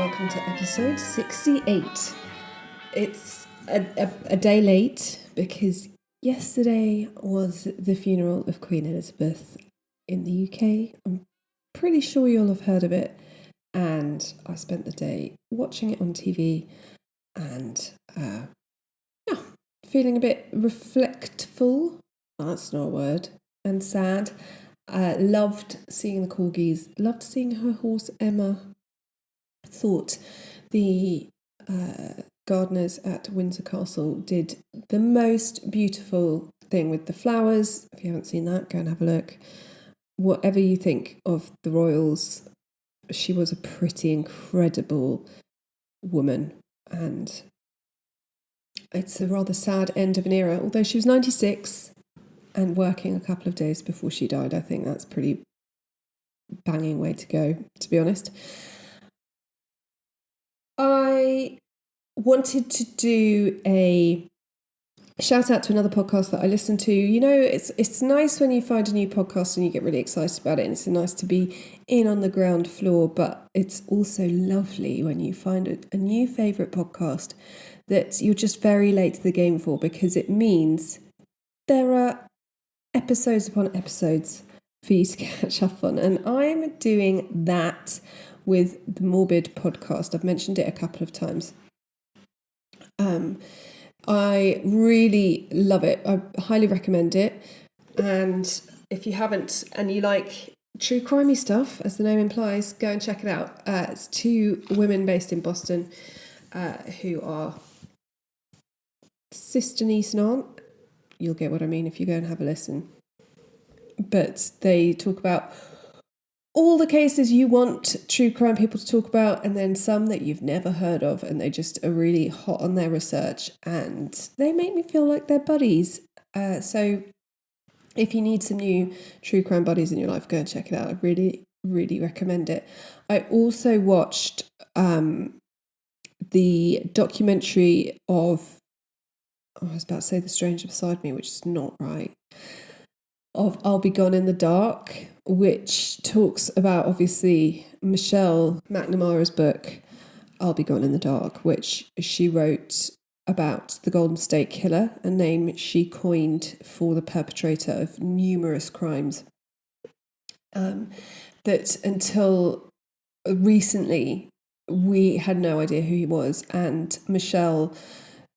welcome to episode 68. It's a day late because yesterday was the funeral of Queen Elizabeth in the UK. I'm pretty sure you'll have heard of it, and I spent the day watching it on TV and feeling a bit reflectful. That's not a word. And sad. Loved seeing the corgis, loved seeing her horse Emma. Thought the gardeners at Windsor Castle did the most beautiful thing with the flowers. If you haven't seen that, go and have a look. Whatever you think of the royals, she was a pretty incredible woman, and it's a rather sad end of an era. Although she was 96 and working a couple of days before she died, I think that's a pretty banging way to go, to be honest. I wanted to do a shout out to another podcast that I listen to. You know, it's nice when you find a new podcast and you get really excited about it, and it's nice to be in on the ground floor, but it's also lovely when you find a new favourite podcast that you're just very late to the game for, because it means there are episodes upon episodes for you to catch up on. And I'm doing that with the Morbid podcast. I've mentioned it a couple of times. I really love it. I highly recommend it. And if you haven't and you like true crimey stuff, as the name implies, go and check it out. It's two women based in Boston who are sister, niece and aunt. You'll get what I mean if you go and have a listen. But they talk about all the cases you want true crime people to talk about, and then some that you've never heard of, and they just are really hot on their research, and they make me feel like they're buddies. So if you need some new true crime buddies in your life, go and check it out. I really, really recommend it. I also watched the documentary of, I was about to say The Stranger Beside Me, which is not right, of I'll Be Gone in the Dark, which talks about, obviously, Michelle McNamara's book, I'll Be Gone in the Dark, which she wrote about the Golden State Killer, a name she coined for the perpetrator of numerous crimes. That until recently, we had no idea who he was. And Michelle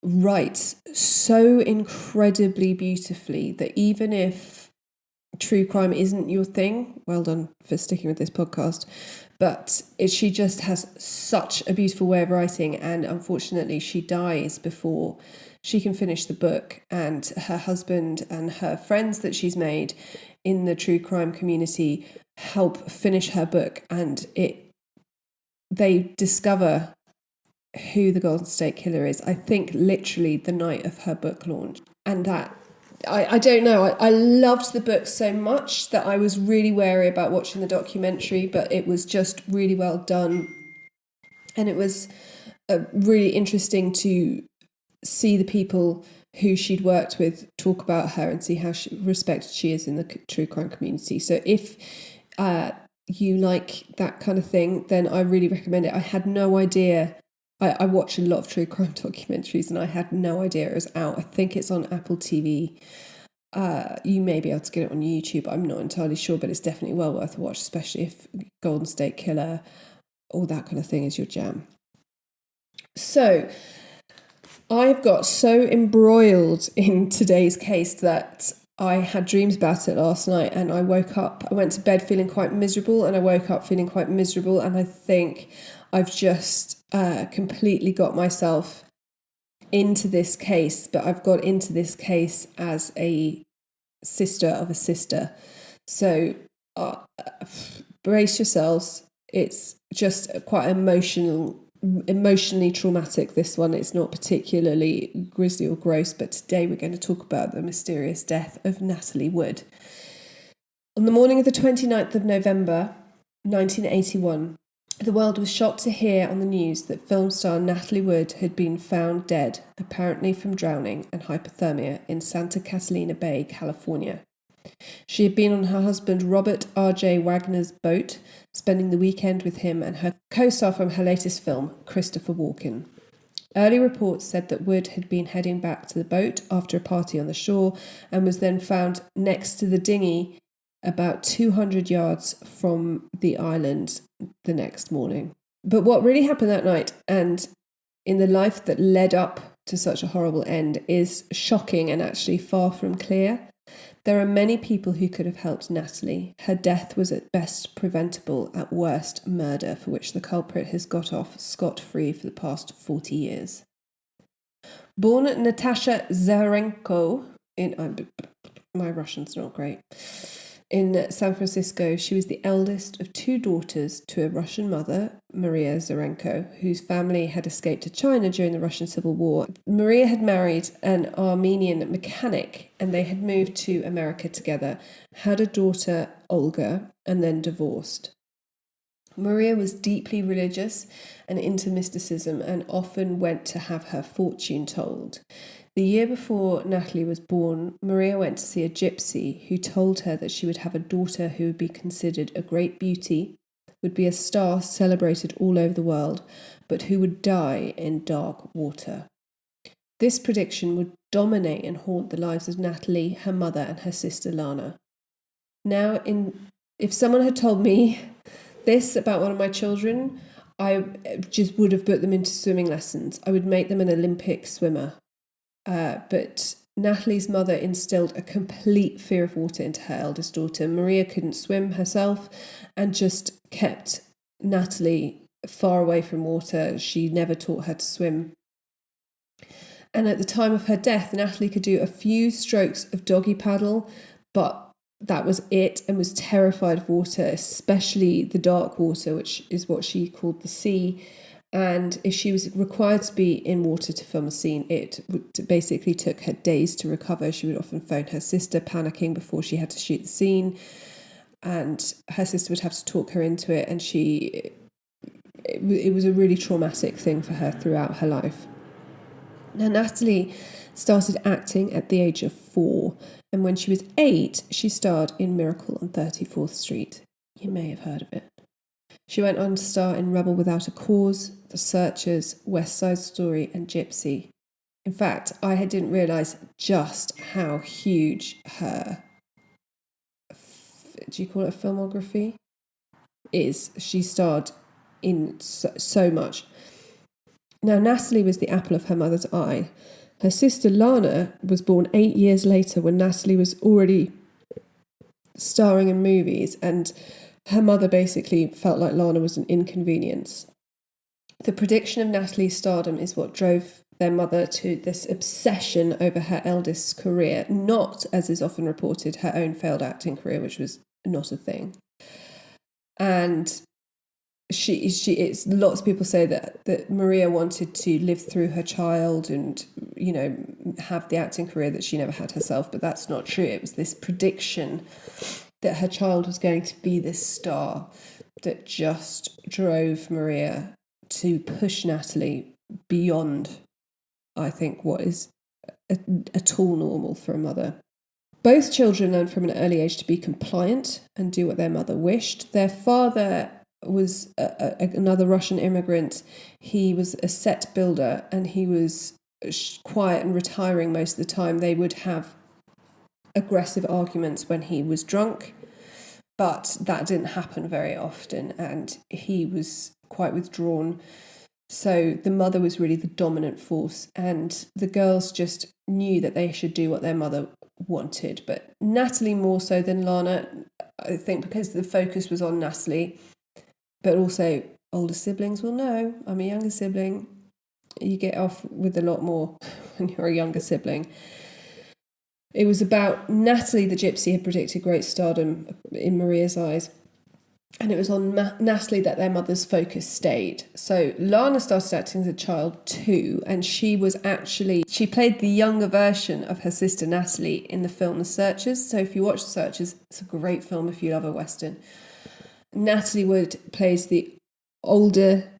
writes so incredibly beautifully that even if true crime isn't your thing, well done for sticking with this podcast, but she just has such a beautiful way of writing, and unfortunately she dies before she can finish the book, and her husband and her friends that she's made in the true crime community help finish her book, and they discover who the Golden State Killer is, I think literally the night of her book launch. And that I don't know. I loved the book so much that I was really wary about watching the documentary, but it was just really well done. And it was really interesting to see the people who she'd worked with talk about her and see how respected she is in the true crime community. So if you like that kind of thing, then I really recommend it. I had no idea. I watch a lot of true crime documentaries, and I had no idea it was out. I think it's on Apple TV. You may be able to get it on YouTube. I'm not entirely sure, but it's definitely well worth a watch, especially if Golden State Killer, all that kind of thing is your jam. So I've got so embroiled in today's case that I had dreams about it last night, and I went to bed feeling quite miserable, and I woke up feeling quite miserable, and I think I've just completely got myself into this case, but I've got into this case as a sister of a sister. So brace yourselves. It's just quite emotionally traumatic, this one. It's not particularly grisly or gross, but today we're going to talk about the mysterious death of Natalie Wood. On the morning of the 29th of November, 1981, the world was shocked to hear on the news that film star Natalie Wood had been found dead, apparently from drowning and hypothermia, in Santa Catalina Bay, California. She had been on her husband Robert R.J. Wagner's boat, spending the weekend with him and her co-star from her latest film, Christopher Walken. Early reports said that Wood had been heading back to the boat after a party on the shore and was then found next to the dinghy about 200 yards from the island the next morning. But what really happened that night and in the life that led up to such a horrible end is shocking and actually far from clear. There are many people who could have helped Natalie. Her death was at best preventable, at worst murder, for which the culprit has got off scot-free for the past 40 years. Born Natasha Zarenko my Russian's not great, in San Francisco, she was the eldest of two daughters to a Russian mother, Maria Zarenko, whose family had escaped to China during the Russian Civil War. Maria had married an Armenian mechanic and they had moved to America together, had a daughter, Olga, and then divorced. Maria was deeply religious and into mysticism and often went to have her fortune told. The year before Natalie was born, Maria went to see a gypsy who told her that she would have a daughter who would be considered a great beauty, would be a star celebrated all over the world, but who would die in dark water. This prediction would dominate and haunt the lives of Natalie, her mother, and her sister Lana. Now, if someone had told me this about one of my children, I just would have put them into swimming lessons. I would make them an Olympic swimmer. But Natalie's mother instilled a complete fear of water into her eldest daughter. Maria couldn't swim herself and just kept Natalie far away from water. She never taught her to swim. And at the time of her death, Natalie could do a few strokes of doggy paddle, but that was it, and was terrified of water, especially the dark water, which is what she called the sea. And if she was required to be in water to film a scene, it basically took her days to recover. She would often phone her sister, panicking before she had to shoot the scene. And her sister would have to talk her into it. And it was a really traumatic thing for her throughout her life. Now, Natalie started acting at the age of 4. And when she was 8, she starred in Miracle on 34th Street. You may have heard of it. She went on to star in Rebel Without a Cause, The Searchers, West Side Story, and Gypsy. In fact, I didn't realise just how huge her, do you call it a filmography, is. She starred in so much. Now, Natalie was the apple of her mother's eye. Her sister Lana was born 8 years later when Natalie was already starring in movies, and her mother basically felt like Lana was an inconvenience. The prediction of Natalie's stardom is what drove their mother to this obsession over her eldest's career, not, as is often reported, her own failed acting career, which was not a thing. And it's lots of people say that Maria wanted to live through her child and, you know, have the acting career that she never had herself, but that's not true. It was this prediction that her child was going to be this star that just drove Maria to push Natalie beyond, I think, what is at all normal for a mother. Both children learned from an early age to be compliant and do what their mother wished. Their father was another Russian immigrant. He was a set builder and he was quiet and retiring most of the time. They would have aggressive arguments when he was drunk, but that didn't happen very often, and he was quite withdrawn. So the mother was really the dominant force, and the girls just knew that they should do what their mother wanted. But Natalie more so than Lana, I think, because the focus was on Natalie, but also older siblings will know. I'm a younger sibling. You get off with a lot more when you're a younger sibling. It was about Natalie the gypsy had predicted great stardom in Maria's eyes. And it was on Natalie that their mother's focus stayed. So Lana started acting as a child too. And she played the younger version of her sister Natalie in the film The Searchers. So if you watch The Searchers, it's a great film if you love a Western. Natalie Wood plays the older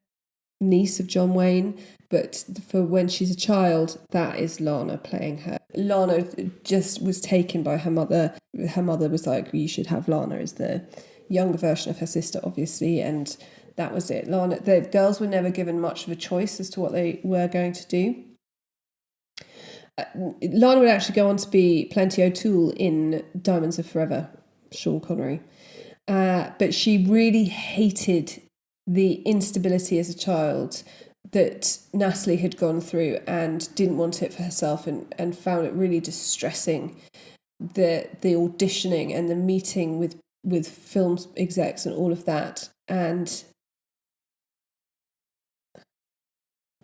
niece of John Wayne. But for when she's a child, that is Lana playing her. Lana just was taken by her mother. Her mother was like, you should have Lana as the younger version of her sister, obviously, and that was it. The girls were never given much of a choice as to what they were going to do. Lana would actually go on to be Plenty O'Toole in Diamonds Are Forever, Sean Connery. But she really hated the instability as a child that Natalie had gone through and didn't want it for herself, and found it really distressing, the auditioning and the meeting with film execs and all of that. And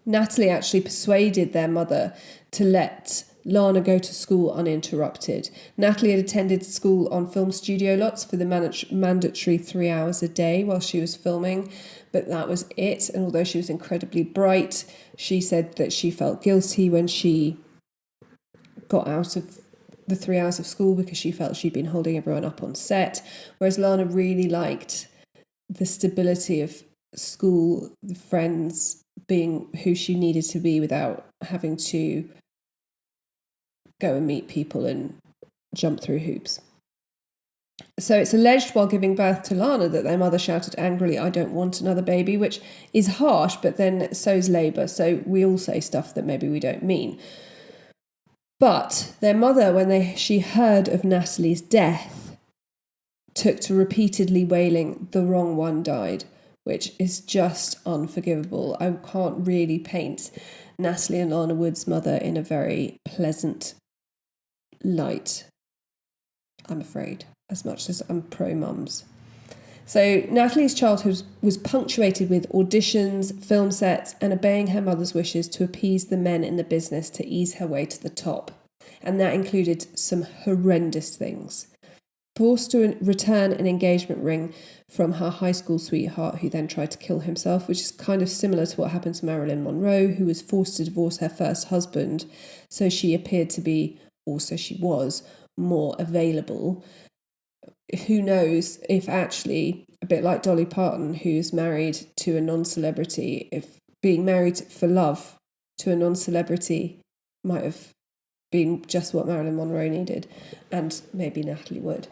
Natalie actually persuaded their mother to let Lana go to school uninterrupted. Natalie had attended school on film studio lots for the mandatory 3 hours a day while she was filming, but that was it. And although she was incredibly bright, she said that she felt guilty when she got out of the 3 hours of school because she felt she'd been holding everyone up on set, whereas Lana really liked the stability of school, the friends, being who she needed to be without having to go and meet people and jump through hoops. So it's alleged while giving birth to Lana that their mother shouted angrily, "I don't want another baby," which is harsh, but then so's labour. So we all say stuff that maybe we don't mean. But their mother, when she heard of Natalie's death, took to repeatedly wailing, "The wrong one died," which is just unforgivable. I can't really paint Natalie and Lana Wood's mother in a very pleasant light, I'm afraid, as much as I'm pro-mums. So Natalie's childhood was punctuated with auditions, film sets, and obeying her mother's wishes to appease the men in the business to ease her way to the top. And that included some horrendous things. Forced to return an engagement ring from her high school sweetheart, who then tried to kill himself, which is kind of similar to what happened to Marilyn Monroe, who was forced to divorce her first husband, so she appeared to be, or so she was, more available. Who knows if actually, a bit like Dolly Parton, who's married to a non-celebrity, if being married for love to a non-celebrity might have been just what Marilyn Monroe needed, and maybe Natalie Wood.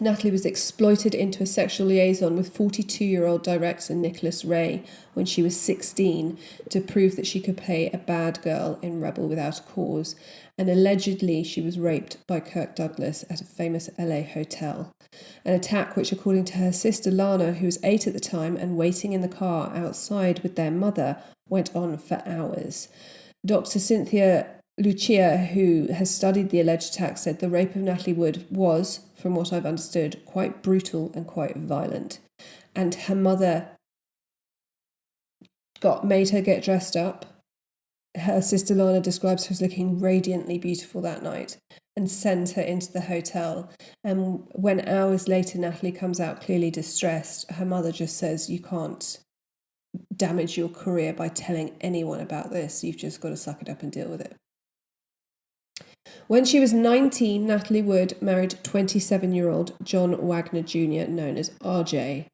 Natalie was exploited into a sexual liaison with 42-year-old director Nicholas Ray when she was 16 to prove that she could play a bad girl in Rebel Without a Cause, and allegedly she was raped by Kirk Douglas at a famous LA hotel. An attack which, according to her sister Lana, who was 8 at the time and waiting in the car outside with their mother, went on for hours. Dr. Cynthia Lucia, who has studied the alleged attack, said the rape of Natalie Wood was, from what I've understood, quite brutal and quite violent. And her mother made her get dressed up. Her sister Lana describes her as looking radiantly beautiful that night and sends her into the hotel. And when hours later Natalie comes out clearly distressed, her mother just says, "You can't damage your career by telling anyone about this. You've just got to suck it up and deal with it." When she was 19, Natalie Wood married 27-year-old John Wagner Jr., known as RJ.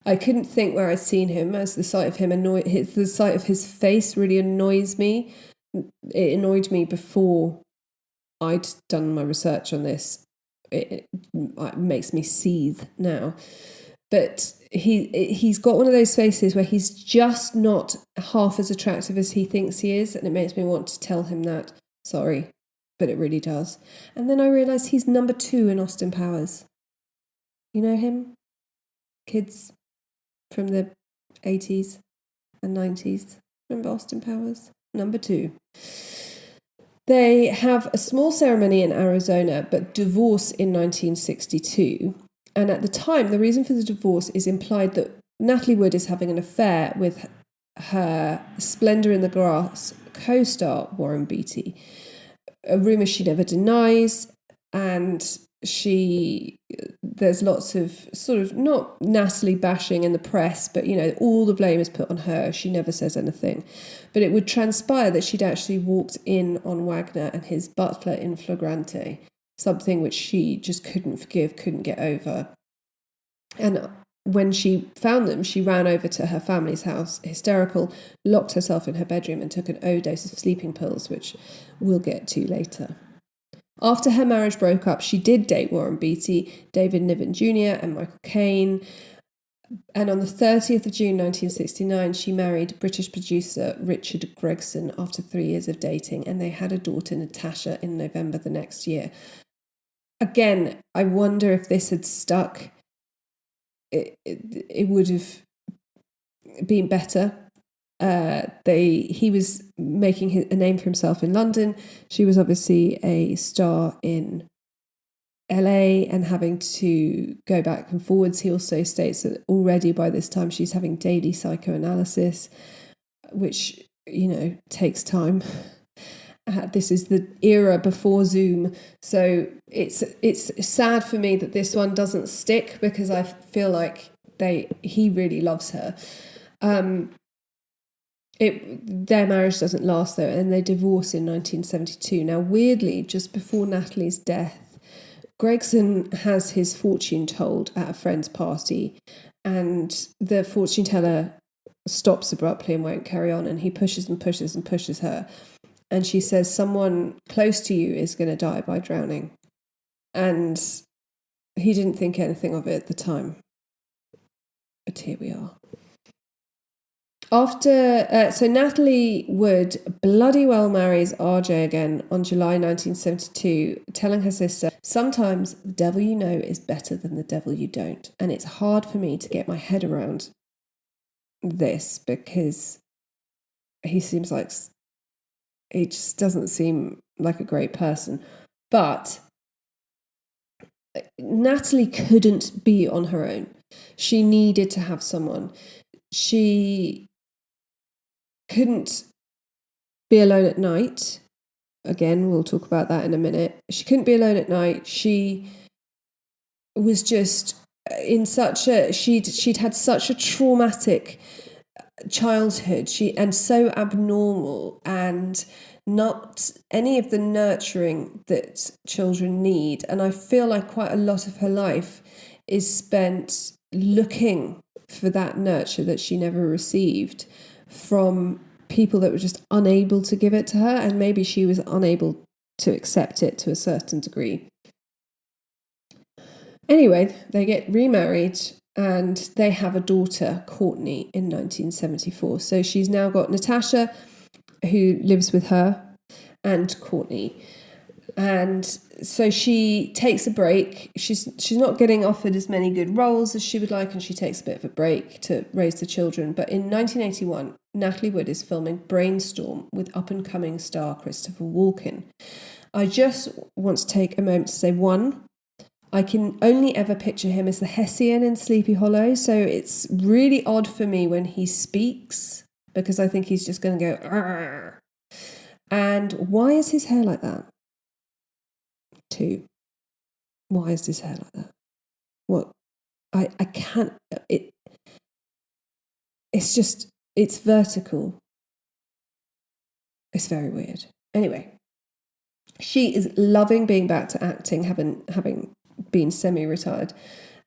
I couldn't think where I'd seen him, as the sight of him the sight of his face really annoys me. It annoyed me before I'd done my research on this. It makes me seethe now. But he's got one of those faces where he's just not half as attractive as he thinks he is, and it makes me want to tell him that. Sorry, but it really does. And then I realised he's number 2 in Austin Powers. You know him? Kids from the 80s and 90s. Remember Austin Powers? Number 2. They have a small ceremony in Arizona, but divorce in 1962. And at the time, the reason for the divorce is implied that Natalie Wood is having an affair with her Splendor in the Grass co-star Warren Beatty. A rumour she never denies, and there's lots of sort of not Natalie bashing in the press, but all the blame is put on her. She never says anything, but it would transpire that she'd actually walked in on Wagner and his butler in flagrante, something which she just couldn't forgive, couldn't get over. And when she found them, she ran over to her family's house, hysterical, locked herself in her bedroom and took an overdose of sleeping pills, which we'll get to later. After her marriage broke up, she did date Warren Beatty, David Niven Jr. and Michael Caine. And on the 30th of June 1969, she married British producer Richard Gregson after 3 years of dating, and they had a daughter, Natasha, in November the next year. Again, I wonder if this had stuck, it would have been better. He was making a name for himself in London. She was obviously a star in LA and having to go back and forwards. He also states that already by this time she's having daily psychoanalysis, which, takes time. This is the era before Zoom, so it's sad for me that this one doesn't stick, because I feel like he really loves her. Their marriage doesn't last though, and they divorce in 1972. Now, weirdly, just before Natalie's death, Gregson has his fortune told at a friend's party, and the fortune teller stops abruptly and won't carry on, and he pushes and pushes and pushes her, and she says, someone close to you is going to die by drowning. And he didn't think anything of it at the time, but here we are. So Natalie Wood bloody well marries RJ again on July 1972, telling her sister, sometimes the devil you know is better than the devil you don't. And it's hard for me to get my head around this, because he just doesn't seem like a great person. But Natalie couldn't be on her own. She needed to have someone. She couldn't be alone at night. Again, we'll talk about that in a minute. She couldn't be alone at night. She was just in she'd had such a traumatic childhood, and so abnormal, and not any of the nurturing that children need. And I feel like quite a lot of her life is spent looking for that nurture that she never received from people that were just unable to give it to her, and maybe she was unable to accept it to a certain degree. Anyway, they get remarried and they have a daughter, Courtney, in 1974. So she's now got Natasha, who lives with her, and Courtney. And so she takes a break. She's not getting offered as many good roles as she would like, and she takes a bit of a break to raise the children. But in 1981, Natalie Wood is filming Brainstorm with up-and-coming star Christopher Walken. I just want to take a moment to say, one, I can only ever picture him as the Hessian in Sleepy Hollow, so it's really odd for me when he speaks, because I think he's just going to go, argh. And why is his hair like that? 2, why is his hair like that? What? I can't, it's vertical. It's very weird. Anyway, she is loving being back to acting, having been semi-retired,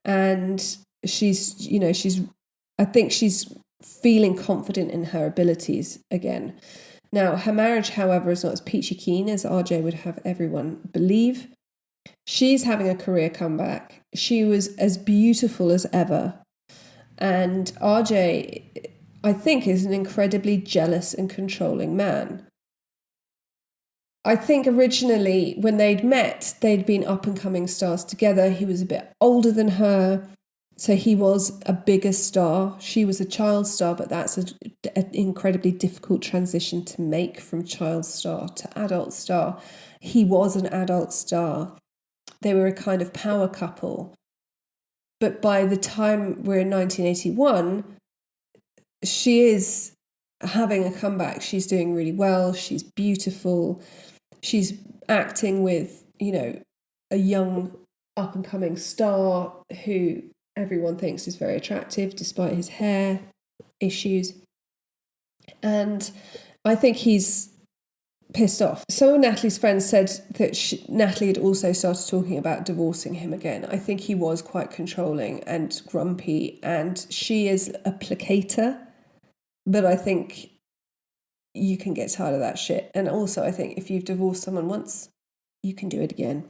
and I think she's feeling confident in her abilities again. Now, her marriage, however, is not as peachy keen as RJ would have everyone believe. She's having a career comeback. She was as beautiful as ever, and RJ, I think, is an incredibly jealous and controlling man. I think originally when they'd met, they'd been up-and-coming stars together. He was a bit older than her, so he was a bigger star. She was a child star, but that's an incredibly difficult transition to make from child star to adult star. He was an adult star. They were a kind of power couple. But by the time we're in 1981, she is having a comeback. She's doing really well. She's beautiful. She's acting with, a young up-and-coming star who everyone thinks is very attractive despite his hair issues. And I think he's pissed off. Some of Natalie's friends said that Natalie had also started talking about divorcing him again. I think he was quite controlling and grumpy, and she is a placater, but I think you can get tired of that shit. And also, I think if you've divorced someone once, you can do it again.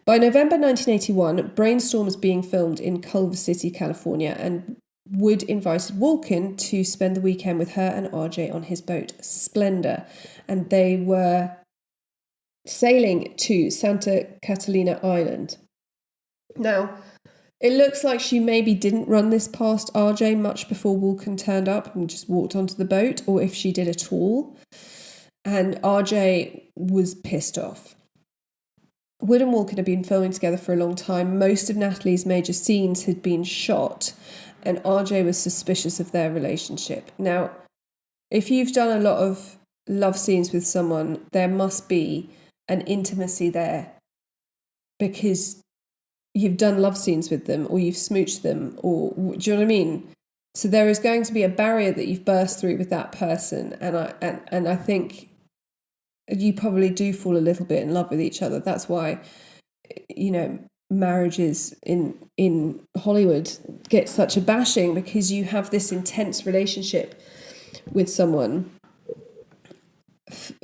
By November 1981, Brainstorm was being filmed in Culver City, California, and Wood invited Walken to spend the weekend with her and RJ on his boat, Splendor. And they were sailing to Santa Catalina Island. Now, it looks like she maybe didn't run this past RJ much before Walken turned up and just walked onto the boat, or if she did at all. And RJ was pissed off. Wood and Walken had been filming together for a long time. Most of Natalie's major scenes had been shot, and RJ was suspicious of their relationship. Now, if you've done a lot of love scenes with someone, there must be an intimacy there because you've done love scenes with them, or you've smooched them, or do you know what I mean? So there is going to be a barrier that you've burst through with that person, and I think you probably do fall a little bit in love with each other. That's why, you know, marriages in Hollywood get such a bashing, because you have this intense relationship with someone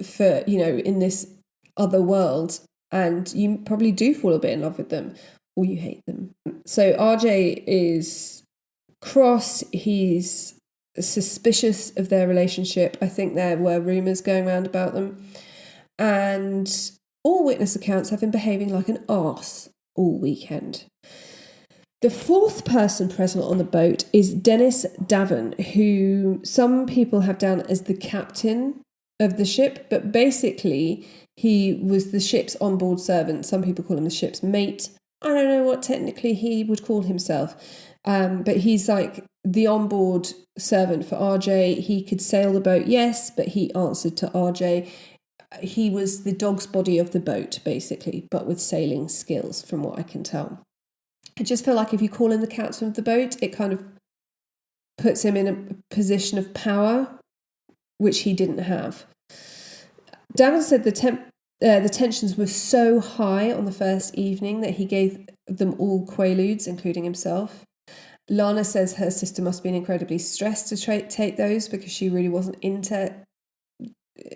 for, you know, in this other world, and you probably do fall a bit in love with them, or you hate them. So RJ is cross. He's suspicious of their relationship. I think there were rumours going around about them. And all witness accounts have him behaving like an arse all weekend. The fourth person present on the boat is Dennis Davin, who some people have down as the captain of the ship, but basically he was the ship's onboard servant. Some people call him the ship's mate. I don't know what technically he would call himself, but he's like the onboard servant for RJ. He could sail the boat, yes, but he answered to RJ. He was the dog's body of the boat, basically, but with sailing skills, from what I can tell. I just feel like if you call him the captain of the boat, it kind of puts him in a position of power, which he didn't have. Davin said the tensions were so high on the first evening that he gave them all Quaaludes, including himself. Lana says her sister must have been incredibly stressed to take those because she really wasn't into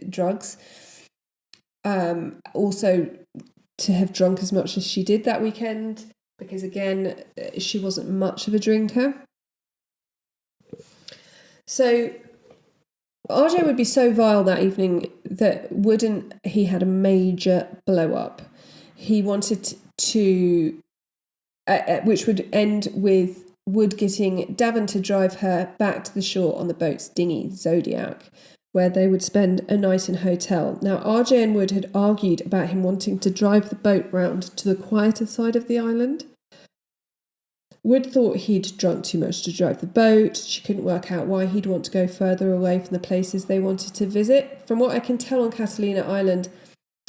drugs. Also, to have drunk as much as she did that weekend, because again, she wasn't much of a drinker. So RJ would be so vile that evening that he had a major blow up. He wanted to, which would end with Wood getting Davin to drive her back to the shore on the boat's dinghy, Zodiac, where they would spend a night in a hotel. Now, RJ and Wood had argued about him wanting to drive the boat round to the quieter side of the island. Wood thought he'd drunk too much to drive the boat. She couldn't work out why he'd want to go further away from the places they wanted to visit. From what I can tell on Catalina Island,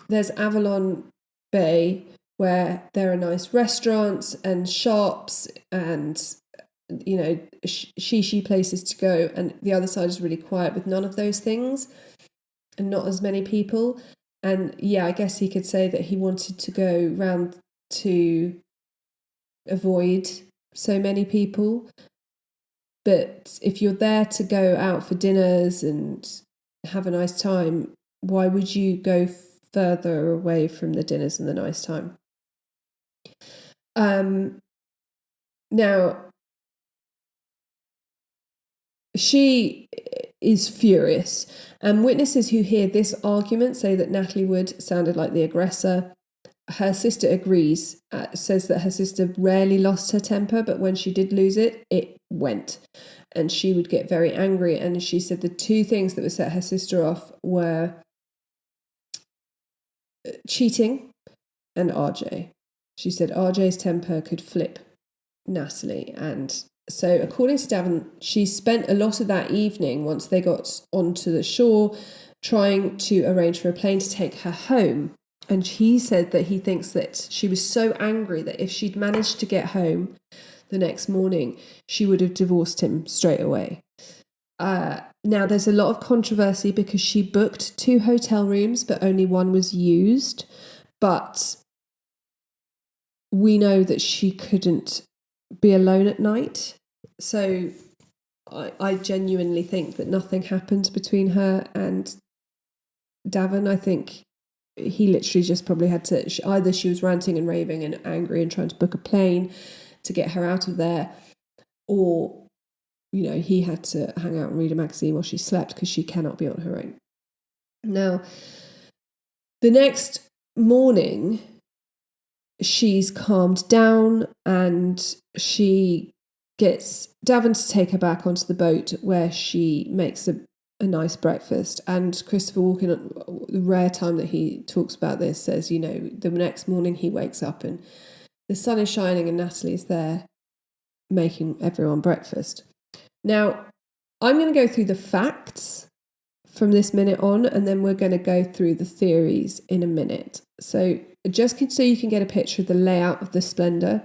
there's Avalon Bay, where there are nice restaurants and shops and, you know, shishi places to go, and the other side is really quiet with none of those things and not as many people. And yeah, I guess he could say that he wanted to go round to avoid so many people. But if you're there to go out for dinners and have a nice time, why would you go further away from the dinners and the nice time? Now, she is furious, and witnesses who hear this argument say that Natalie Wood sounded like the aggressor. Her sister agrees, says that her sister rarely lost her temper, but when she did lose it, it went. And she would get very angry. And she said the two things that would set her sister off were cheating and RJ. She said RJ's temper could flip Natalie. And so according to Davin, she spent a lot of that evening, once they got onto the shore, trying to arrange for a plane to take her home. And he said that he thinks that she was so angry that if she'd managed to get home the next morning, she would have divorced him straight away. Now, there's a lot of controversy because she booked 2 hotel rooms, but only one was used. But we know that she couldn't be alone at night. So I genuinely think that nothing happened between her and Davin. I think he literally just probably had to, either she was ranting and raving and angry and trying to book a plane to get her out of there, or, you know, he had to hang out and read a magazine while she slept because she cannot be on her own. Now, the next morning, she's calmed down and she gets Davin to take her back onto the boat where she makes a nice breakfast. And Christopher Walken, the rare time that he talks about this, says, you know, the next morning he wakes up and the sun is shining and Natalie's there making everyone breakfast. Now, I'm going to go through the facts from this minute on, and then we're going to go through the theories in a minute. So just so you can get a picture of the layout of the Splendor,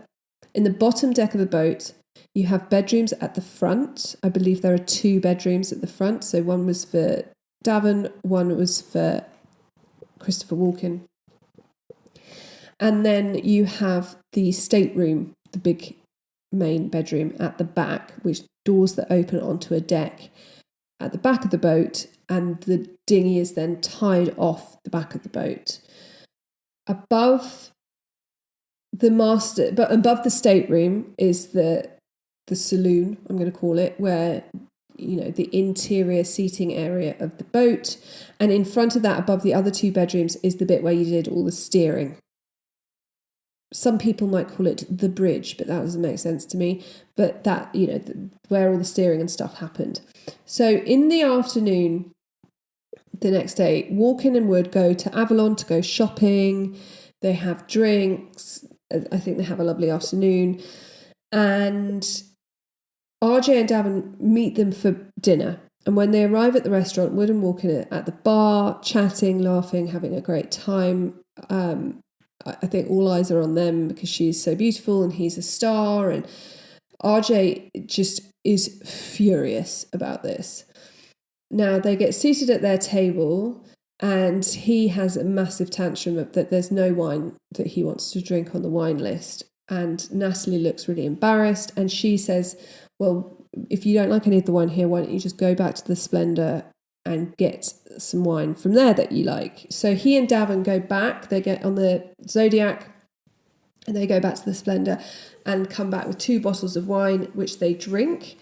in the bottom deck of the boat, you have bedrooms at the front. I believe there are 2 bedrooms at the front. So one was for Davin, one was for Christopher Walken. And then you have the stateroom, the big main bedroom at the back, which doors that open onto a deck at the back of the boat, and the dinghy is then tied off the back of the boat. Above the stateroom is the saloon, I'm going to call it, where, you know, the interior seating area of the boat, and in front of that, above the other 2 bedrooms, is the bit where you did all the steering. Some people might call it the bridge, but that doesn't make sense to me. But that, you know, where all the steering and stuff happened. So in the afternoon, the next day, Walken and Wood go to Avalon to go shopping. They have drinks. I think they have a lovely afternoon. And RJ and Davin meet them for dinner. And when they arrive at the restaurant, Wood and Walken are at the bar, chatting, laughing, having a great time. I think all eyes are on them because she's so beautiful and he's a star. And RJ just is furious about this. Now, they get seated at their table and he has a massive tantrum that there's no wine that he wants to drink on the wine list. And Natalie looks really embarrassed and she says, well, if you don't like any of the wine here, why don't you just go back to the Splendor and get some wine from there that you like. So he and Davin go back. They get on the Zodiac and they go back to the Splendor and come back with 2 bottles of wine, which they drink.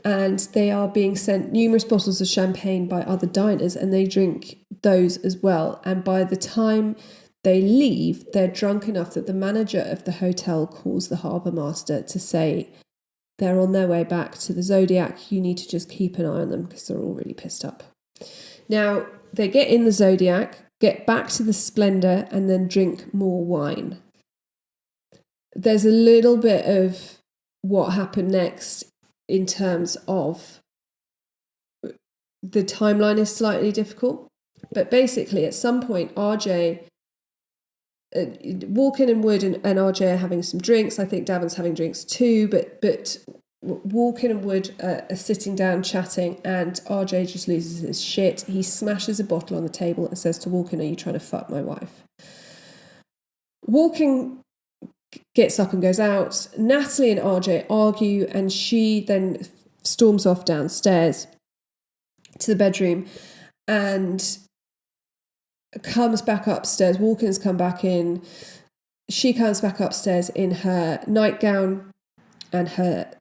And they are being sent numerous bottles of champagne by other diners and they drink those as well. And by the time they leave, they're drunk enough that the manager of the hotel calls the harbour master to say they're on their way back to the Zodiac. You need to just keep an eye on them because they're all really pissed up. Now, they get in the Zodiac, get back to the Splendor, and then drink more wine. There's a little bit of what happened next in terms of the timeline is slightly difficult. But basically, at some point, RJ, Walken and Wood and RJ are having some drinks. I think Davin's having drinks too, but Walken and Wood are sitting down chatting and RJ just loses his shit. He smashes a bottle on the table and says to Walken, are you trying to fuck my wife? Walken gets up and goes out. Natalie and RJ argue and she then storms off downstairs to the bedroom and comes back upstairs. Walken's come back in. She comes back upstairs in her nightgown and her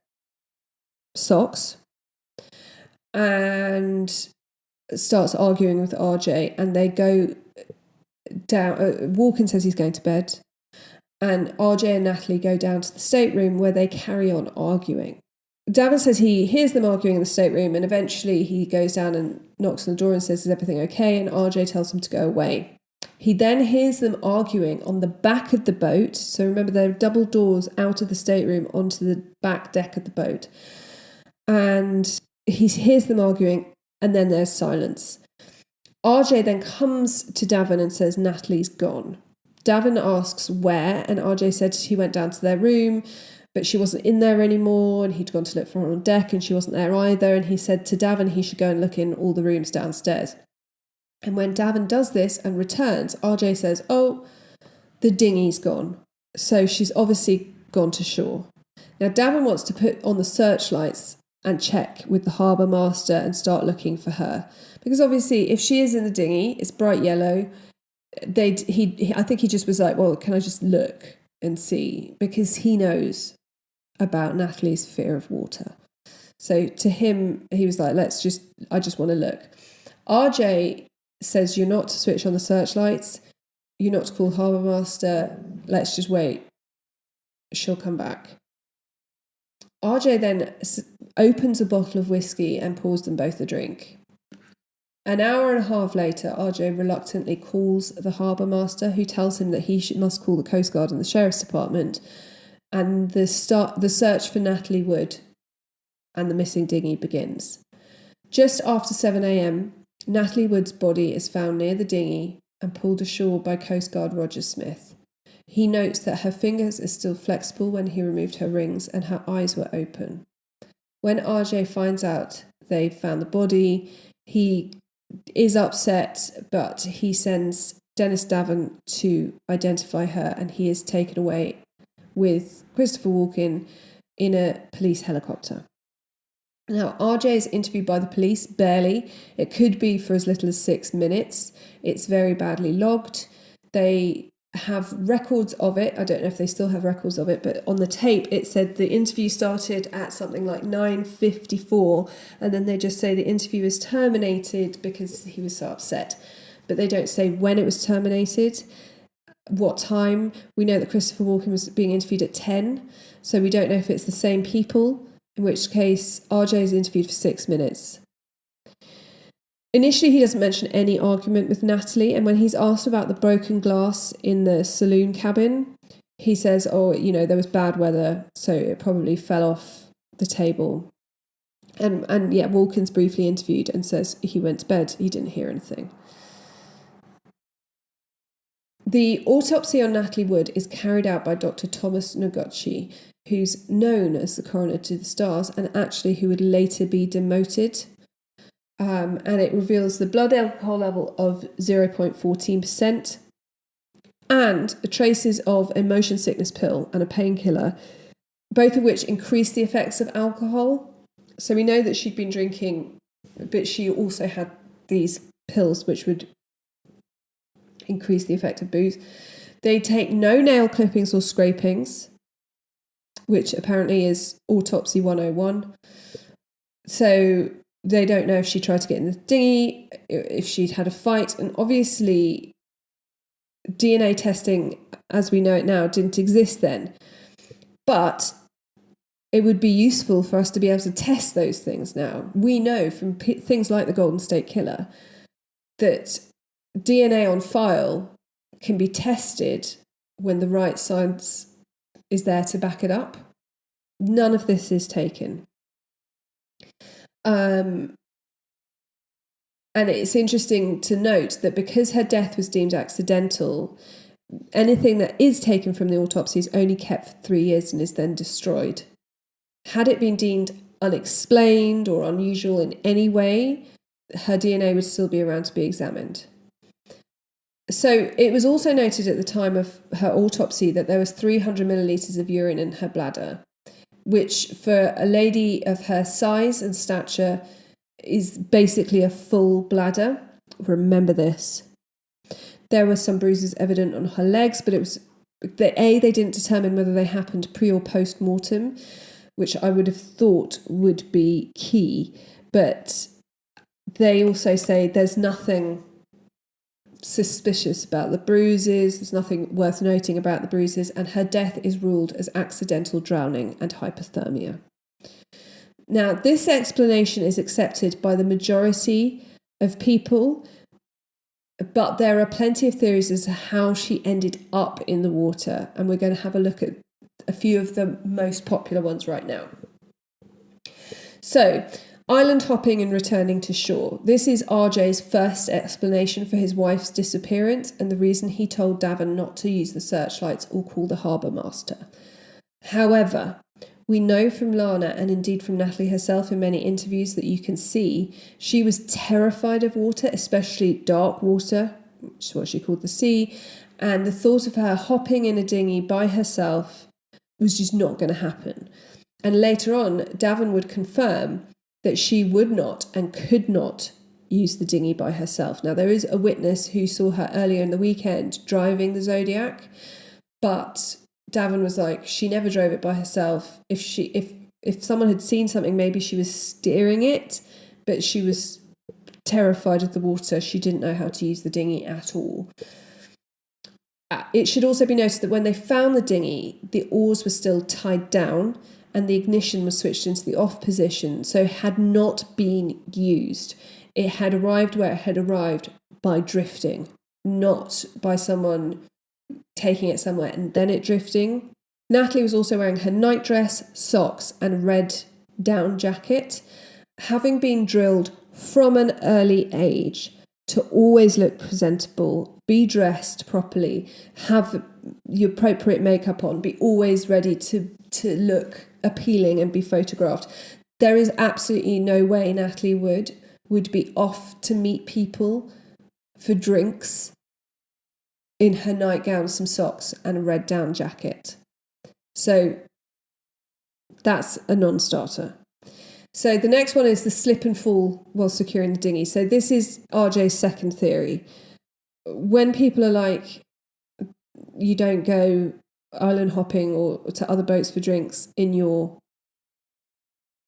socks and starts arguing with RJ and they go down. Walken says he's going to bed and RJ and Natalie go down to the stateroom where they carry on arguing. Davin says he hears them arguing in the stateroom and eventually he goes down and knocks on the door and says, is everything okay? And RJ tells him to go away. He then hears them arguing on the back of the boat. So remember, there are double doors out of the stateroom onto the back deck of the boat. And he hears them arguing and then there's silence. RJ then comes to Davin and says, Natalie's gone. Davin asks where, and RJ said he went down to their room. but she wasn't in there anymore, and he'd gone to look for her on deck and she wasn't there either, and he said to Davin he should go and look in all the rooms downstairs. And when Davin does this and returns, RJ says, oh, the dinghy's gone. So she's obviously gone to shore. Now Davin wants to put on the searchlights and check with the harbour master and start looking for her. Because obviously if she is in the dinghy, it's bright yellow. I think he just was like, well, can I just look and see? Because he knows about Natalie's fear of water. So to him, he was like, I just want to look. RJ says you're not to switch on the searchlights. You're not to call the harbour master. Let's just wait. She'll come back. RJ then opens a bottle of whiskey and pours them both a drink. An hour and a half later, RJ reluctantly calls the harbour master, who tells him that he must call the Coast Guard and the Sheriff's Department, and the search for Natalie Wood and the missing dinghy begins. Just after 7 a.m, Natalie Wood's body is found near the dinghy and pulled ashore by Coast Guard Roger Smith. He notes that her fingers are still flexible when he removed her rings and her eyes were open. When RJ finds out they found the body, he is upset, but he sends Dennis Davin to identify her, and he is taken away with Christopher Walken in a police helicopter. Now, RJ is interviewed by the police, barely. It could be for as little as 6 minutes. It's very badly logged. They have records of it. I don't know if they still have records of it, but on the tape it said the interview started at something like 9:54, and then they just say the interview was terminated because he was so upset. But they don't say when it was terminated, what time. We know that Christopher Walken was being interviewed at 10, so we don't know if it's the same people, in which case RJ is interviewed for 6 minutes. Initially, he doesn't mention any argument with Natalie, and when he's asked about the broken glass in the saloon cabin, he says, there was bad weather, so it probably fell off the table. And Walken's briefly interviewed and says he went to bed, he didn't hear anything. The autopsy on Natalie Wood is carried out by Dr. Thomas Noguchi, who's known as the coroner to the stars and actually who would later be demoted. And it reveals the blood alcohol level of 0.14% and traces of a motion sickness pill and a painkiller, both of which increase the effects of alcohol. So we know that she'd been drinking, but she also had these pills which would increase the effect of booze. They take no nail clippings or scrapings, which apparently is autopsy 101. So they don't know if she tried to get in the dinghy, if she'd had a fight. And obviously, DNA testing, as we know it now, didn't exist then. But it would be useful for us to be able to test those things now. We know from things like the Golden State Killer that DNA on file can be tested when the right science is there to back it up. None of this is taken. And it's interesting to note that because her death was deemed accidental, anything that is taken from the autopsy is only kept for 3 years and is then destroyed. Had it been deemed unexplained or unusual in any way, her DNA would still be around to be examined. So it was also noted at the time of her autopsy that there was 300 millilitres of urine in her bladder, which for a lady of her size and stature is basically a full bladder. Remember this. There were some bruises evident on her legs, but it was they didn't determine whether they happened pre or post mortem, which I would have thought would be key. But they also say there's nothing suspicious about the bruises, there's nothing worth noting about the bruises, and her death is ruled as accidental drowning and hypothermia. Now, this explanation is accepted by the majority of people, but there are plenty of theories as to how she ended up in the water, and we're going to have a look at a few of the most popular ones right now. So, island hopping and returning to shore. This is RJ's first explanation for his wife's disappearance and the reason he told Davin not to use the searchlights or call the harbour master. However, we know from Lana and indeed from Natalie herself in many interviews that you can see, she was terrified of water, especially dark water, which is what she called the sea. And the thought of her hopping in a dinghy by herself was just not going to happen. And later on, Davin would confirm that she would not and could not use the dinghy by herself. Now, there is a witness who saw her earlier in the weekend driving the Zodiac, but Davin was like, she never drove it by herself. If someone had seen something, maybe she was steering it, but she was terrified of the water. She didn't know how to use the dinghy at all. It should also be noted that when they found the dinghy, the oars were still tied down and the ignition was switched into the off position, so had not been used. It had arrived where it had arrived by drifting, not by someone taking it somewhere and then it drifting. Natalie was also wearing her nightdress, socks and red down jacket, having been drilled from an early age to always look presentable, be dressed properly, have the appropriate makeup on, be always ready to look appealing and be photographed. There is absolutely no way Natalie would be off to meet people for drinks in her nightgown, some socks and a red down jacket. So that's a non-starter. So the next one is the slip and fall while securing the dinghy. So this is RJ's second theory. When people are like, you don't go island hopping or to other boats for drinks in your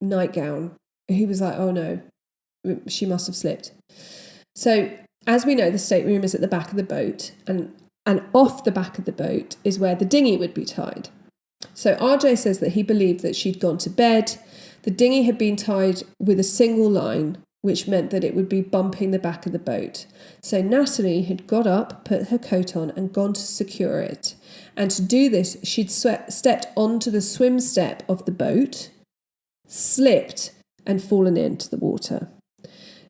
nightgown, he was like, oh no, she must have slipped. So as we know, the stateroom is at the back of the boat, and off the back of the boat is where the dinghy would be tied. So RJ says that he believed that she'd gone to bed. The dinghy had been tied with a single line, which meant that it would be bumping the back of the boat. So Natalie had got up, put her coat on and gone to secure it. And to do this, she'd stepped onto the swim step of the boat, slipped and fallen into the water.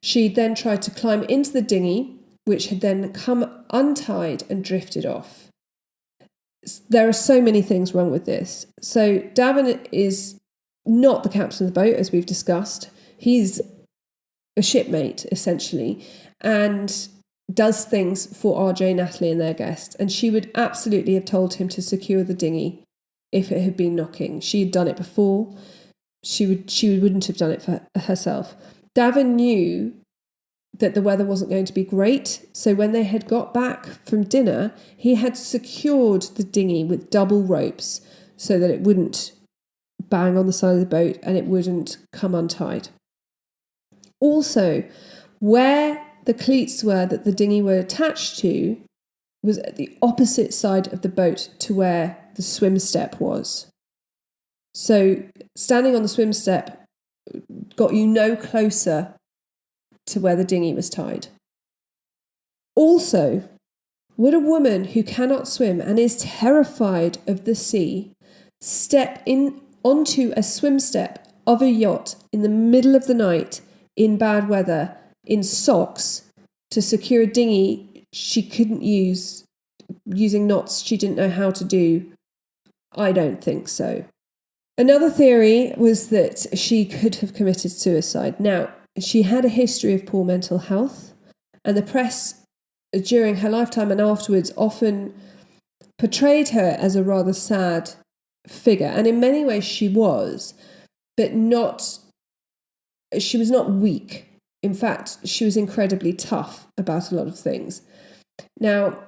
She'd then tried to climb into the dinghy, which had then come untied and drifted off. There are so many things wrong with this. So Davin is not the captain of the boat, as we've discussed. He's a shipmate, essentially, and does things for RJ, Natalie and their guests. And she would absolutely have told him to secure the dinghy if it had been knocking. She had done it before. She wouldn't have done it for herself. Davin knew that the weather wasn't going to be great, so when they had got back from dinner, he had secured the dinghy with double ropes so that it wouldn't bang on the side of the boat and it wouldn't come untied. Also, where the cleats were that the dinghy were attached to was at the opposite side of the boat to where the swim step was. So standing on the swim step got you no closer to where the dinghy was tied. Also, would a woman who cannot swim and is terrified of the sea step in onto a swim step of a yacht in the middle of the night in bad weather in socks to secure a dinghy she couldn't use, using knots she didn't know how to do? I don't think so. Another theory was that she could have committed suicide. Now, she had a history of poor mental health, and the press during her lifetime and afterwards often portrayed her as a rather sad figure. And in many ways she was, but she was not weak. In fact, she was incredibly tough about a lot of things. Now,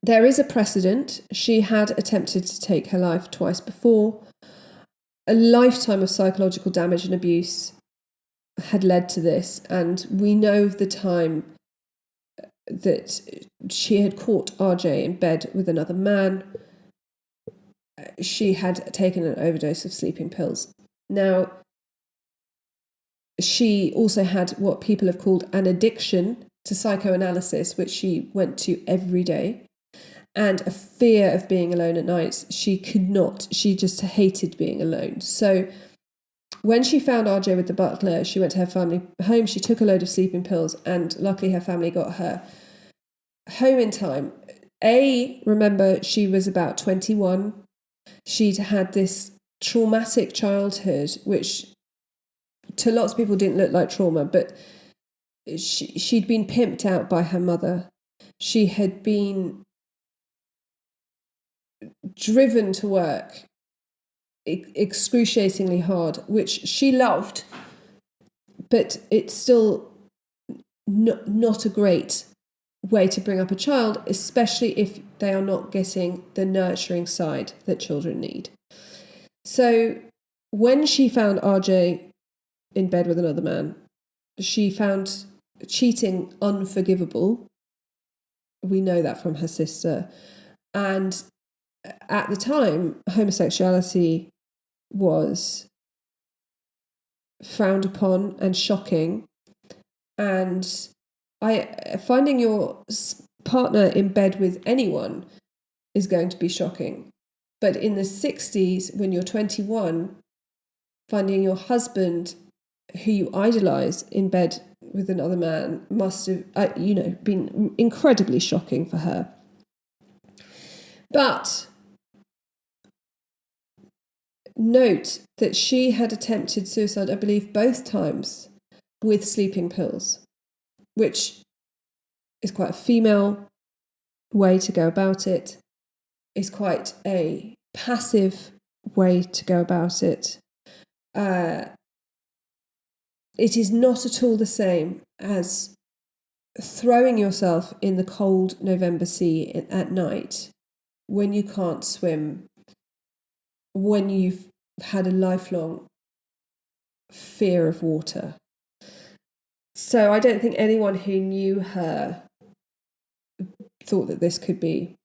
there is a precedent. She had attempted to take her life twice before. A lifetime of psychological damage and abuse had led to this, and we know of the time that she had caught RJ in bed with another man. She had taken an overdose of sleeping pills. Now, she also had what people have called an addiction to psychoanalysis, which she went to every day, and a fear of being alone at night. She just hated being alone. So when she found RJ with the butler, she went to her family home, she took a load of sleeping pills, and luckily her family got her home in time. Remember, she was about 21. She'd had this traumatic childhood, which to lots of people didn't look like trauma, but she'd been pimped out by her mother. She had been driven to work excruciatingly hard, which she loved, but it's still not a great way to bring up a child, especially if they are not getting the nurturing side that children need. So when she found RJ in bed with another man, she found cheating unforgivable. We know that from her sister. And at the time, homosexuality was frowned upon and shocking. And finding your partner in bed with anyone is going to be shocking. But in the 60s, when you're 21, finding your husband who you idolize in bed with another man must have, been incredibly shocking for her. But note that she had attempted suicide, I believe, both times with sleeping pills, which is quite a female way to go about it. It's quite a passive way to go about it. It is not at all the same as throwing yourself in the cold November sea at night when you can't swim, when you've had a lifelong fear of water. So I don't think anyone who knew her thought that this could be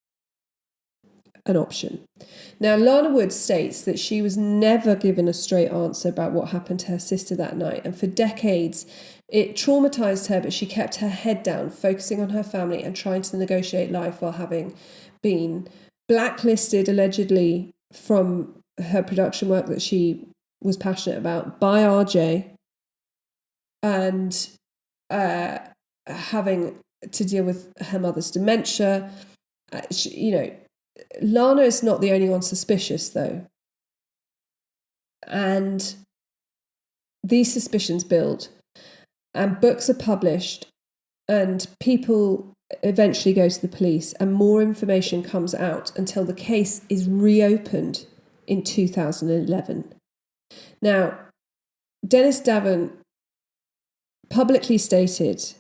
an option. Now, Lana Wood states that she was never given a straight answer about what happened to her sister that night, and for decades it traumatized her, but she kept her head down, focusing on her family and trying to negotiate life while having been blacklisted allegedly from her production work that she was passionate about by RJ, and having to deal with her mother's dementia. Lana is not the only one suspicious, though. And these suspicions build, and books are published, and people eventually go to the police, and more information comes out until the case is reopened in 2011. Now, Dennis Davin publicly stated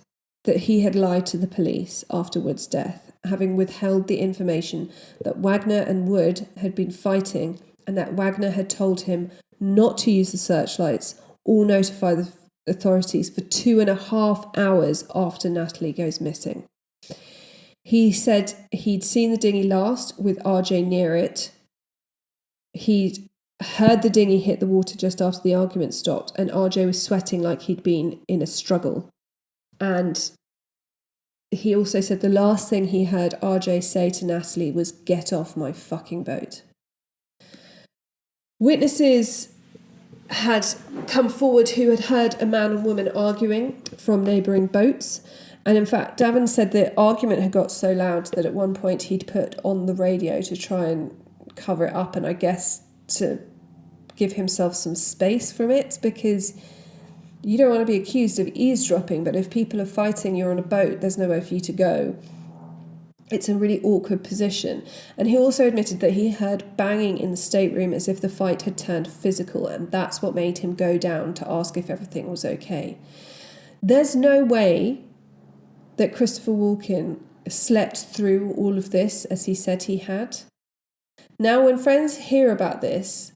that he had lied to the police after Wood's death, having withheld the information that Wagner and Wood had been fighting, and that Wagner had told him not to use the searchlights or notify the authorities for 2.5 hours after Natalie goes missing. He said he'd seen the dinghy last with RJ near it. He'd heard the dinghy hit the water just after the argument stopped, and RJ was sweating like he'd been in a struggle. And he also said the last thing he heard RJ say to Natalie was, "Get off my fucking boat." Witnesses had come forward who had heard a man and woman arguing from neighbouring boats. And in fact, Davin said the argument had got so loud that at one point he'd put on the radio to try and cover it up, and I guess to give himself some space from it, because you don't want to be accused of eavesdropping, but if people are fighting, you're on a boat, there's nowhere for you to go. It's a really awkward position. And he also admitted that he heard banging in the stateroom as if the fight had turned physical, and that's what made him go down to ask if everything was okay. There's no way that Christopher Walken slept through all of this as he said he had. Now, when friends hear about this,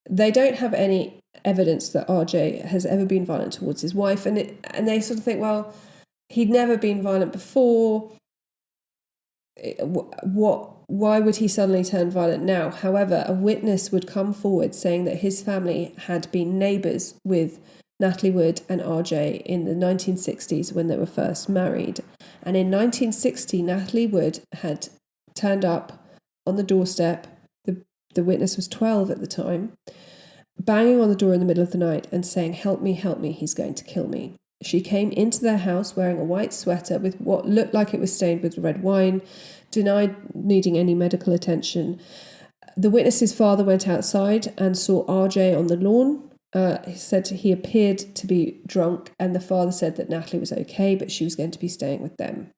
they don't have any evidence that RJ has ever been violent towards his wife, and they sort of think, well, he'd never been violent before. Why would he suddenly turn violent now? However, a witness would come forward saying that his family had been neighbours with Natalie Wood and RJ in the 1960s when they were first married. And in 1960, Natalie Wood had turned up on the doorstep. The witness was 12 at the time, banging on the door in the middle of the night and saying, help me, he's going to kill me." She came into their house wearing a white sweater with what looked like it was stained with red wine, denied needing any medical attention. The witness's father went outside and saw RJ on the lawn. He said he appeared to be drunk, and the father said that Natalie was okay, but she was going to be staying with them.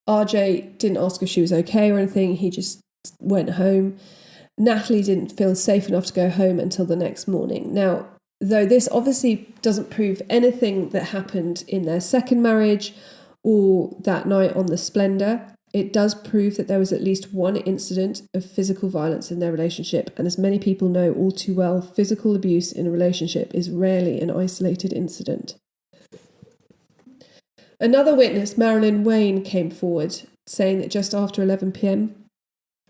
RJ didn't ask if she was okay or anything. He just went home. Natalie didn't feel safe enough to go home until the next morning. Now, though this obviously doesn't prove anything that happened in their second marriage or that night on the Splendor, it does prove that there was at least one incident of physical violence in their relationship. And as many people know all too well, physical abuse in a relationship is rarely an isolated incident. Another witness, Marilyn Wayne, came forward saying that just after 11 p.m,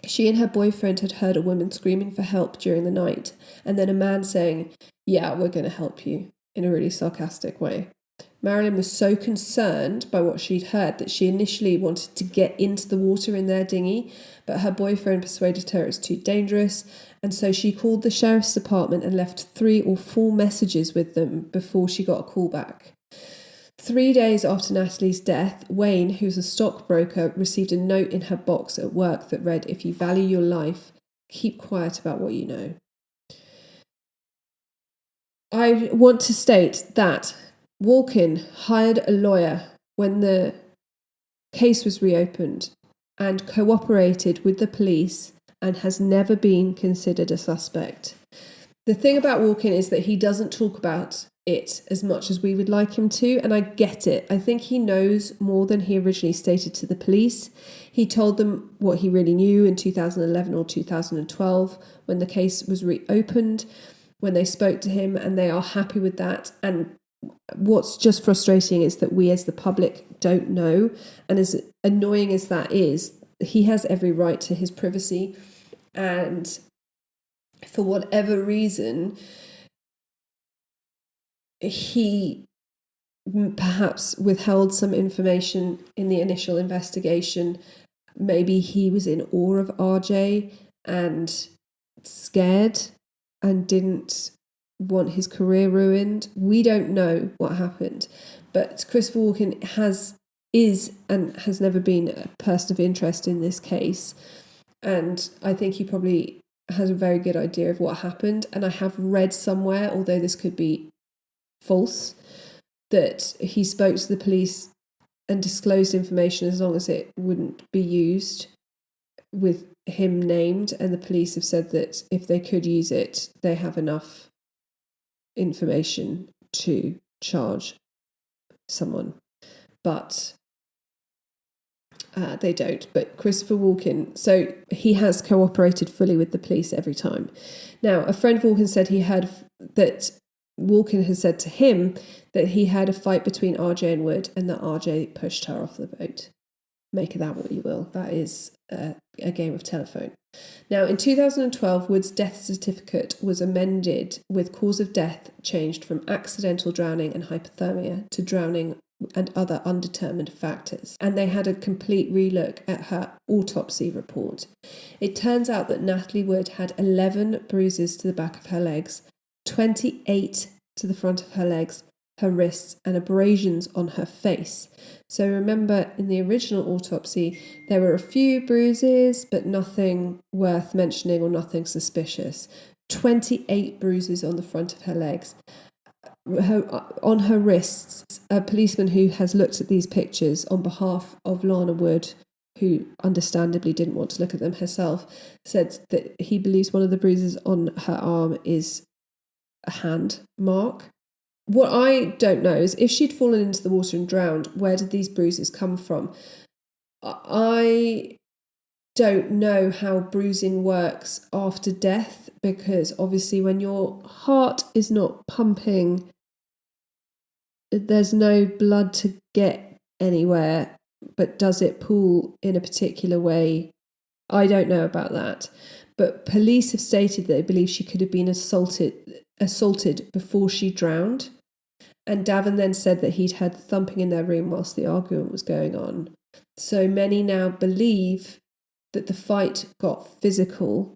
she and her boyfriend had heard a woman screaming for help during the night, and then a man saying, "Yeah, we're going to help you," in a really sarcastic way. Marilyn was so concerned by what she'd heard that she initially wanted to get into the water in their dinghy, but her boyfriend persuaded her it was too dangerous, and so she called the sheriff's department and left 3 or 4 messages with them before she got a call back. 3 days after Natalie's death, Wayne, who's a stockbroker, received a note in her box at work that read, "If you value your life, keep quiet about what you know." I want to state that Walken hired a lawyer when the case was reopened and cooperated with the police and has never been considered a suspect. The thing about Walken is that he doesn't talk about it as much as we would like him to, and I get it. I think he knows more than he originally stated to the police. He told them what he really knew in 2011 or 2012 when the case was reopened, when they spoke to him, and they are happy with that. And what's just frustrating is that we as the public don't know, and as annoying as that is, he has every right to his privacy, and for whatever reason he perhaps withheld some information in the initial investigation. Maybe he was in awe of RJ and scared and didn't want his career ruined. We don't know what happened, but Christopher Walken is and has never been a person of interest in this case, and I think he probably has a very good idea of what happened. And I have read somewhere, although this could be false, that he spoke to the police and disclosed information as long as it wouldn't be used with him named, and the police have said that if they could use it, they have enough information to charge someone, but they don't. But Christopher Walken, so he has cooperated fully with the police every time. Now, a friend of Walken said he heard that Walken has said to him that he had a fight between RJ and Wood, and that RJ pushed her off the boat. Make of that what you will. That is a game of telephone. Now, in 2012, Wood's death certificate was amended with cause of death changed from accidental drowning and hypothermia to drowning and other undetermined factors. And they had a complete relook at her autopsy report. It turns out that Natalie Wood had 11 bruises to the back of her legs, 28 to the front of her legs, her wrists, and abrasions on her face. So remember, in the original autopsy, there were a few bruises, but nothing worth mentioning or nothing suspicious. 28 bruises on the front of her legs. On her wrists, a policeman who has looked at these pictures on behalf of Lana Wood, who understandably didn't want to look at them herself, said that he believes one of the bruises on her arm is a hand mark. What I don't know is if she'd fallen into the water and drowned, where did these bruises come from? I don't know how bruising works after death, because obviously when your heart is not pumping, there's no blood to get anywhere, but does it pool in a particular way? I don't know about that. But police have stated that they believe she could have been assaulted before she drowned. And Davin then said that he'd heard thumping in their room whilst the argument was going on. So many now believe that the fight got physical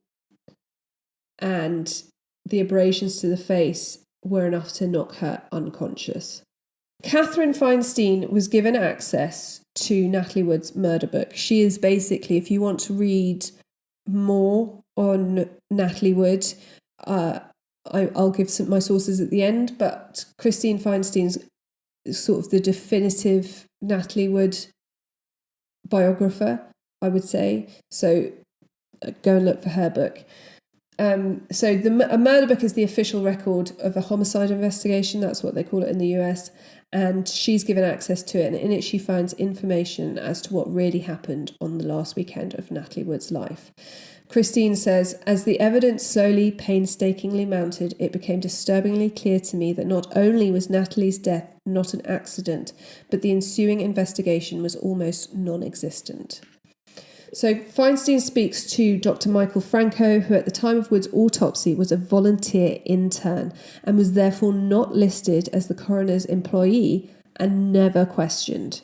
and the abrasions to the face were enough to knock her unconscious. Catherine Feinstein was given access to Natalie Wood's murder book. She is basically, if you want to read more on Natalie Wood. I'll give my sources at the end, but Christine Feinstein's sort of the definitive Natalie Wood biographer, I would say. So go and look for her book. So a murder book is the official record of a homicide investigation. That's what they call it in the US. And she's given access to it. And in it, she finds information as to what really happened on the last weekend of Natalie Wood's life. Christine says, as the evidence slowly, painstakingly mounted, it became disturbingly clear to me that not only was Natalie's death not an accident, but the ensuing investigation was almost non-existent. So Feinstein speaks to Dr. Michael Franco, who at the time of Wood's autopsy was a volunteer intern and was therefore not listed as the coroner's employee and never questioned.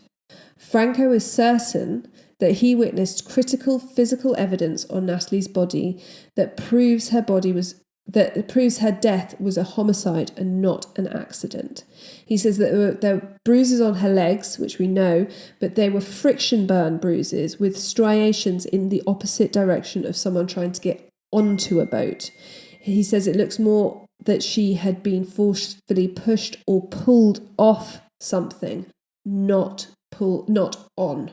Franco is certain that he witnessed critical physical evidence on Natalie's body that proves her death was a homicide and not an accident. He says that there were bruises on her legs, which we know, but they were friction burn bruises with striations in the opposite direction of someone trying to get onto a boat. He says it looks more that she had been forcefully pushed or pulled off something, not on.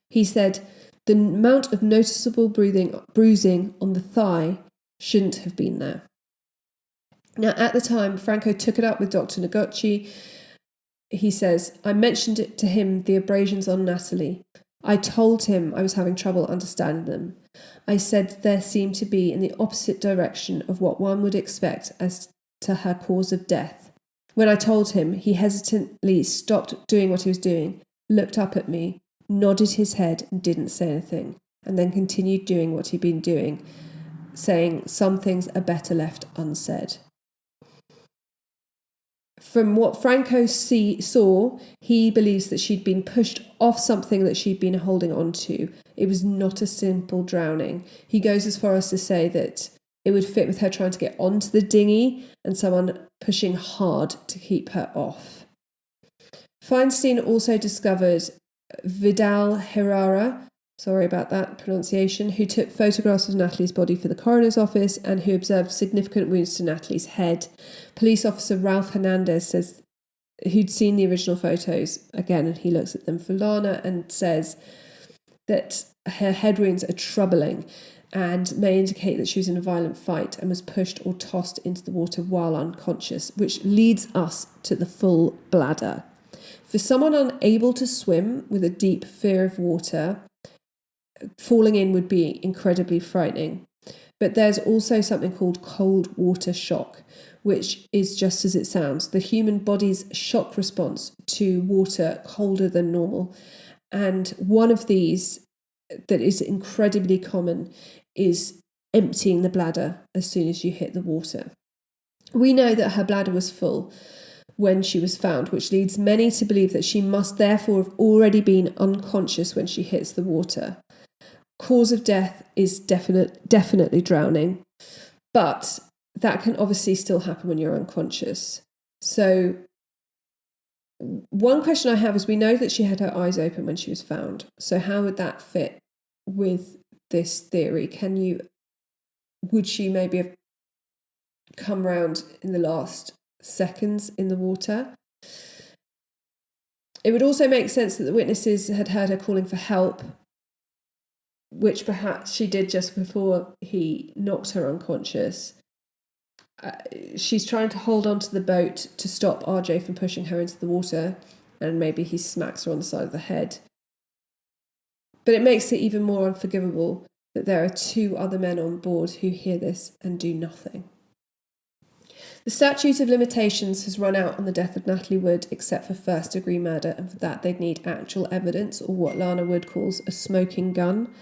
He said the amount of noticeable bruising on the thigh shouldn't have been there. Now, at the time, Franco took it up with Dr. Noguchi. He says, I mentioned it to him, the abrasions on Natalie. I told him I was having trouble understanding them. I said there seemed to be in the opposite direction of what one would expect as to her cause of death. When I told him, he hesitantly stopped doing what he was doing, looked up at me, nodded his head and didn't say anything, and then continued doing what he'd been doing, saying some things are better left unsaid. From what Franco saw, he believes that she'd been pushed off something that she'd been holding on to. It was not a simple drowning. He goes as far as to say that it would fit with her trying to get onto the dinghy and someone pushing hard to keep her off. Feinstein also discovered Vidal Herrera, sorry about that pronunciation, who took photographs of Natalie's body for the coroner's office and who observed significant wounds to Natalie's head. Police officer Ralph Hernandez says who'd seen the original photos again, and he looks at them for Lana and says that her head wounds are troubling and may indicate that she was in a violent fight and was pushed or tossed into the water while unconscious, which leads us to the full bladder. For someone unable to swim with a deep fear of water, falling in would be incredibly frightening. But there's also something called cold water shock, which is just as it sounds, the human body's shock response to water colder than normal. And one of these that is incredibly common is emptying the bladder as soon as you hit the water. We know that her bladder was full when she was found, which leads many to believe that she must therefore have already been unconscious when she hits the water. Cause of death is definitely drowning, but that can obviously still happen when you're unconscious. So one question I have is, we know that she had her eyes open when she was found. So how would that fit with this theory? Would she maybe have come round in the last seconds in the water? It would also make sense that the witnesses had heard her calling for help, which perhaps she did just before he knocked her unconscious. She's trying to hold onto the boat to stop RJ from pushing her into the water, and maybe he smacks her on the side of the head. But it makes it even more unforgivable that there are two other men on board who hear this and do nothing. The statute of limitations has run out on the death of Natalie Wood, except for first-degree murder, and for that they'd need actual evidence, or what Lana Wood calls a smoking gun,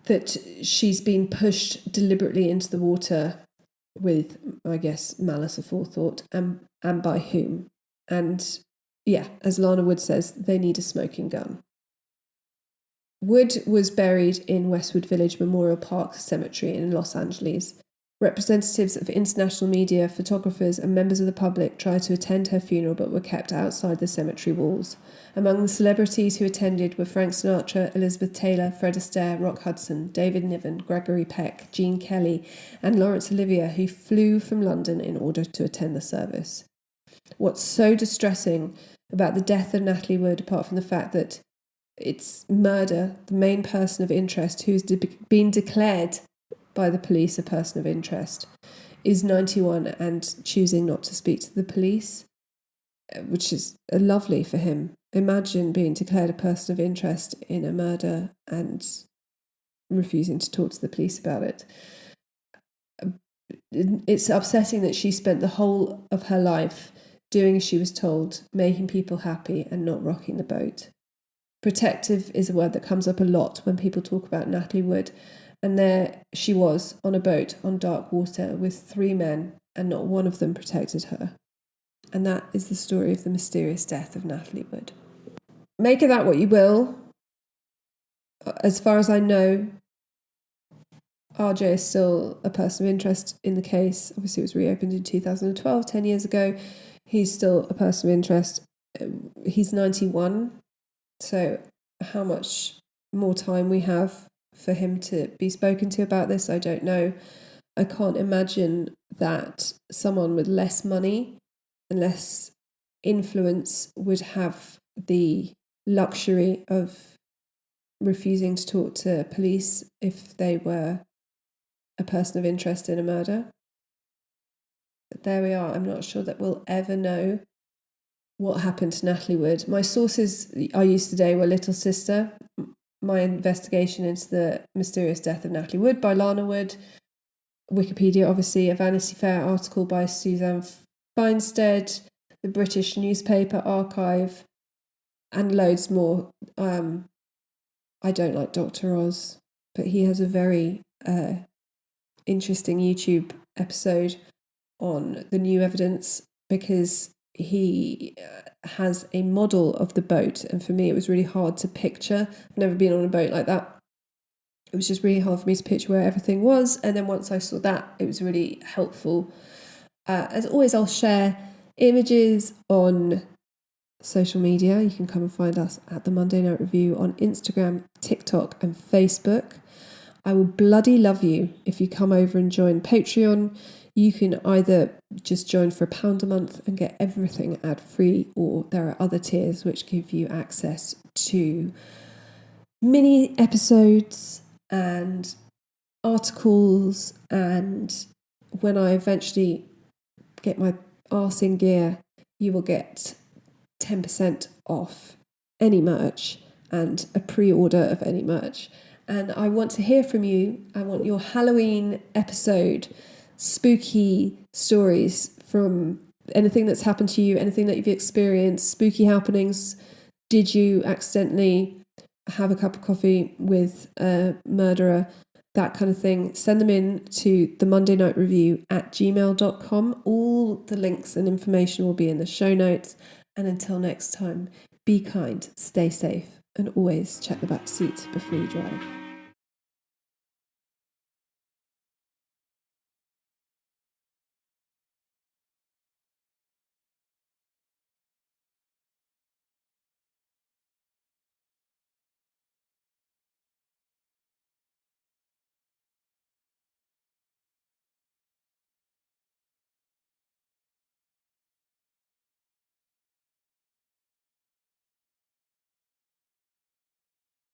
that she's been pushed deliberately into the water with, I guess, malice aforethought, and by whom. And yeah, as Lana Wood says, they need a smoking gun. Wood was buried in Westwood Village Memorial Park Cemetery in Los Angeles. Representatives of international media, photographers and members of the public tried to attend her funeral but were kept outside the cemetery walls. Among the celebrities who attended were Frank Sinatra, Elizabeth Taylor, Fred Astaire, Rock Hudson, David Niven, Gregory Peck, Gene Kelly and Laurence Olivier, who flew from London in order to attend the service. What's so distressing about the death of Natalie Wood, apart from the fact that it's murder, the main person of interest who's been declared by the police a person of interest, is 91 and choosing not to speak to the police, which is lovely for him. Imagine being declared a person of interest in a murder and refusing to talk to the police about it. It's upsetting that she spent the whole of her life doing as she was told, making people happy and not rocking the boat. Protective is a word that comes up a lot when people talk about Natalie Wood. And there she was on a boat on dark water with 3 men, and not one of them protected her. And that is the story of the mysterious death of Natalie Wood. Make of that what you will. As far as I know, RJ is still a person of interest in the case. Obviously, it was reopened in 2012, 10 years ago. He's still a person of interest. He's 91. So how much more time we have for him to be spoken to about this, I don't know. I can't imagine that someone with less money and less influence would have the luxury of refusing to talk to police if they were a person of interest in a murder. But there we are. I'm not sure that we'll ever know what happened to Natalie Wood. My sources I used today were Little Sister, my investigation into the mysterious death of Natalie Wood by Lana Wood, Wikipedia, obviously, a Vanity Fair article by Suzanne Feinstead, the British Newspaper Archive, and loads more. I don't like Dr. Oz, but he has a very interesting YouTube episode on the new evidence, because he has a model of the boat, and for me it was really hard to picture. I've never been on a boat like that. It was just really hard for me to picture where everything was, and then once I saw that, it was really helpful. As always, I'll share images on social media. You can come and find us at The Monday Night Revue on Instagram, TikTok and Facebook. I will bloody love you if you come over and join Patreon. You can either just join for £1 a month and get everything ad-free, or there are other tiers which give you access to mini episodes and articles, and when I eventually get my arse in gear, you will get 10% off any merch and a pre-order of any merch. And I want to hear from you. I want your Halloween episode spooky stories from anything that's happened to you, anything that you've experienced, spooky happenings. Did you accidentally have a cup of coffee with a murderer? That kind of thing. Send them in to themondaynightrevue@gmail.com. All the links and information will be in the show notes. And until next time, be kind, stay safe, and always check the back seat before you drive.